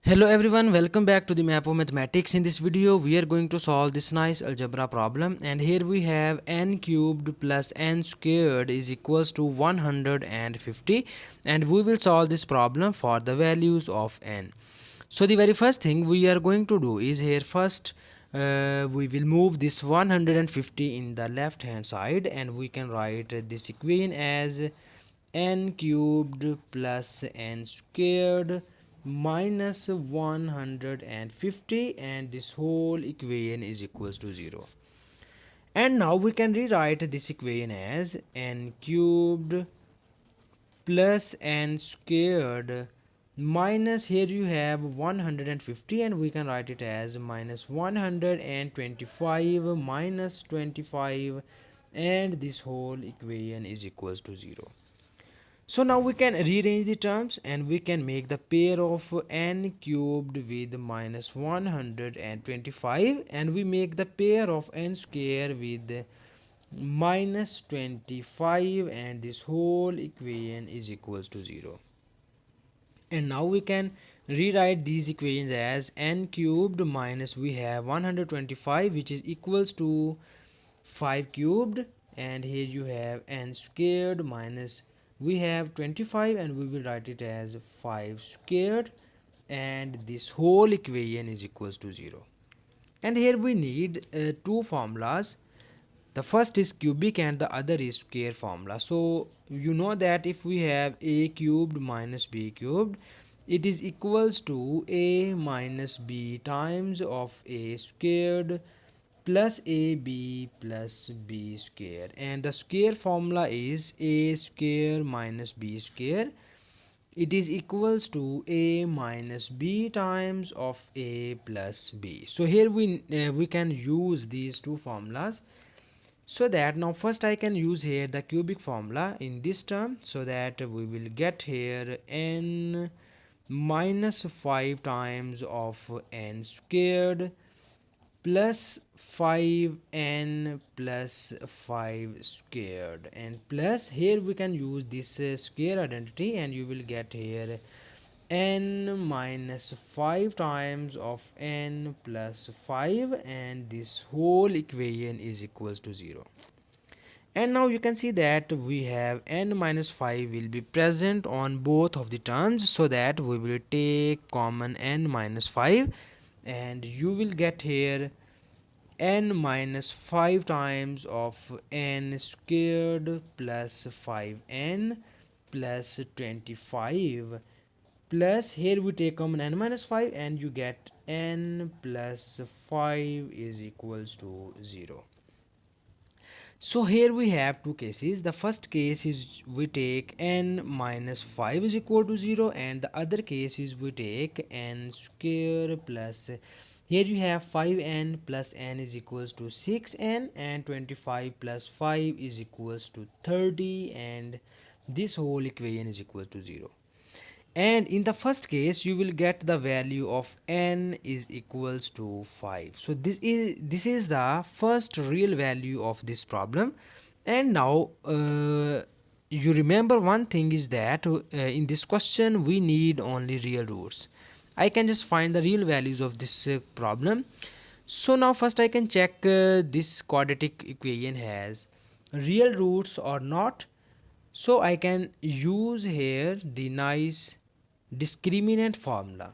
Hello everyone, welcome back to the map of mathematics. In this video we are going to solve this nice algebra problem, and here we have n cubed plus n squared is equals to 150, and we will solve this problem for the values of n. So the very first thing we are going to do is here first we will move this 150 in the left hand side, and we can write this equation as n cubed plus n squared minus 150, and this whole equation is equals to 0. And now we can rewrite this equation as n cubed plus n squared minus, here you have 150, and we can write it as minus 125 minus 25, and this whole equation is equals to 0. So now we can rearrange the terms, and we can make the pair of n cubed with minus 125, and we make the pair of n square with minus 25, and this whole equation is equals to 0. And now we can rewrite these equations as n cubed minus, we have 125 which is equals to 5 cubed, and here you have n squared minus, we have 25 and we will write it as 5 squared, and this whole equation is equals to 0. And here we need two formulas. The first is cubic and the other is square formula. So you know that if we have a cubed minus b cubed, it is equals to a minus b times of a squared plus ab plus b square, and the square formula is a square minus b square. It is equals to a minus b times of a plus b. So here we can use these two formulas, so that now first I can use here the cubic formula in this term, so that we will get here n minus 5 times of n squared plus 5n plus 5 squared, and plus here we can use this square identity, and you will get here n minus 5 times of n plus 5, and this whole equation is equals to 0. And now you can see that we have n minus 5 will be present on both of the terms, so that we will take common n minus 5, and you will get here n minus 5 times of n squared plus 5n plus 25, plus here we take common n minus 5, and you get n plus 5 is equals to 0. So here we have two cases. The first case is we take n minus 5 is equal to 0, and the other case is we take n square plus, here you have 5n plus n is equals to 6n, and 25 plus 5 is equals to 30, and this whole equation is equal to 0. And in the first case you will get the value of n is equals to 5. So this is the first real value of this problem. And now you remember one thing is that in this question we need only real roots. I can just find the real values of this problem. So now first I can check this quadratic equation has real roots or not. So I can use here the nice discriminant formula,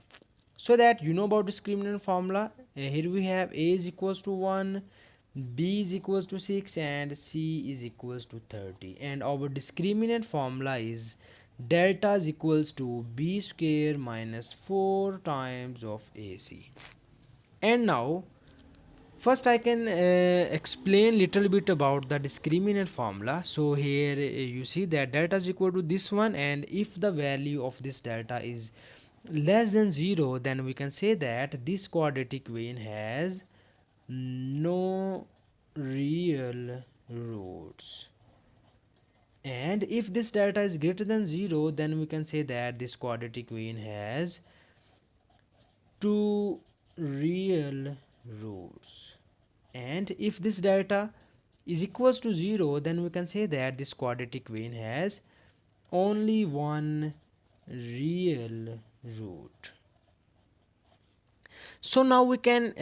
so that you know about discriminant formula. Here we have a is equals to 1, b is equals to 6, and c is equals to 30, and our discriminant formula is delta is equals to b square minus 4 times of ac. And now first I can explain little bit about the discriminant formula. So here you see that delta is equal to this one, and if the value of this delta is less than 0, then we can say that this quadratic equation has no real roots. And if this delta is greater than 0, then we can say that this quadratic equation has two real roots. And if this delta is equals to 0, then we can say that this quadratic equation has only one real root. So now we can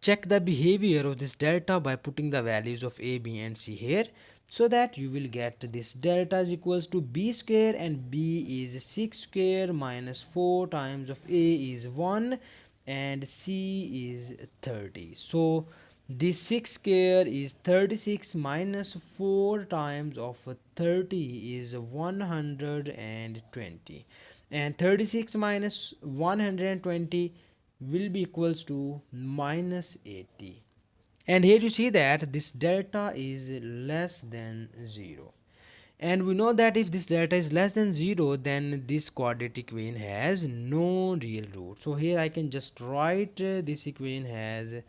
check the behavior of this delta by putting the values of a, b and c here, so that you will get this delta is equals to b square, and b is 6 square minus 4 times of a is 1 and c is 30. So this 6 square is 36 minus 4 times of 30 is 120, and 36 minus 120 will be equals to minus 80. And here you see that this delta is less than 0, and we know that if this delta is less than 0, then this quadratic equation has no real root. So here I can just write this equation has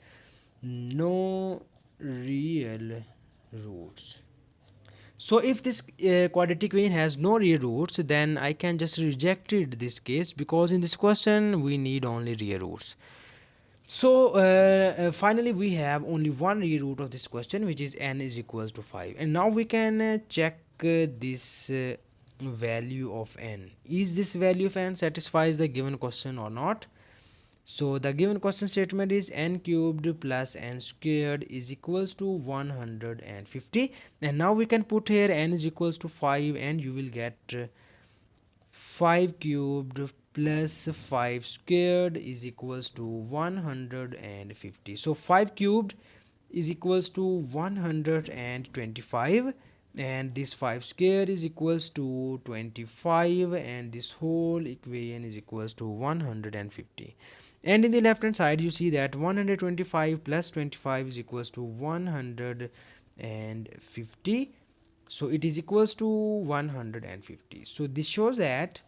no real roots. So if this quadratic equation has no real roots, then I can just reject it this case, because in this question we need only real roots. So finally we have only one real root of this question, which is n is equals to 5, and now we can check this value of n. Is this value of n satisfies the given question or not? So the given question statement is n cubed plus n squared is equals to 150, and now we can put here n is equals to 5, and you will get 5 cubed plus 5 squared is equals to 150. So 5 cubed is equals to 125, and this 5 square is equals to 25, and this whole equation is equals to 150. And in the left hand side you see that 125 plus 25 is equals to 150, so it is equals to 150. So this shows that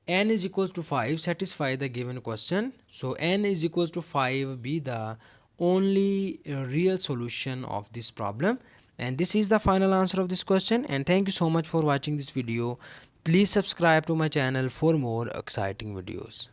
n is equals to 5 satisfy the given question. So n is equals to 5 be the only real solution of this problem, and this is the final answer of this question. And thank you so much for watching this video. Please subscribe to my channel for more exciting videos.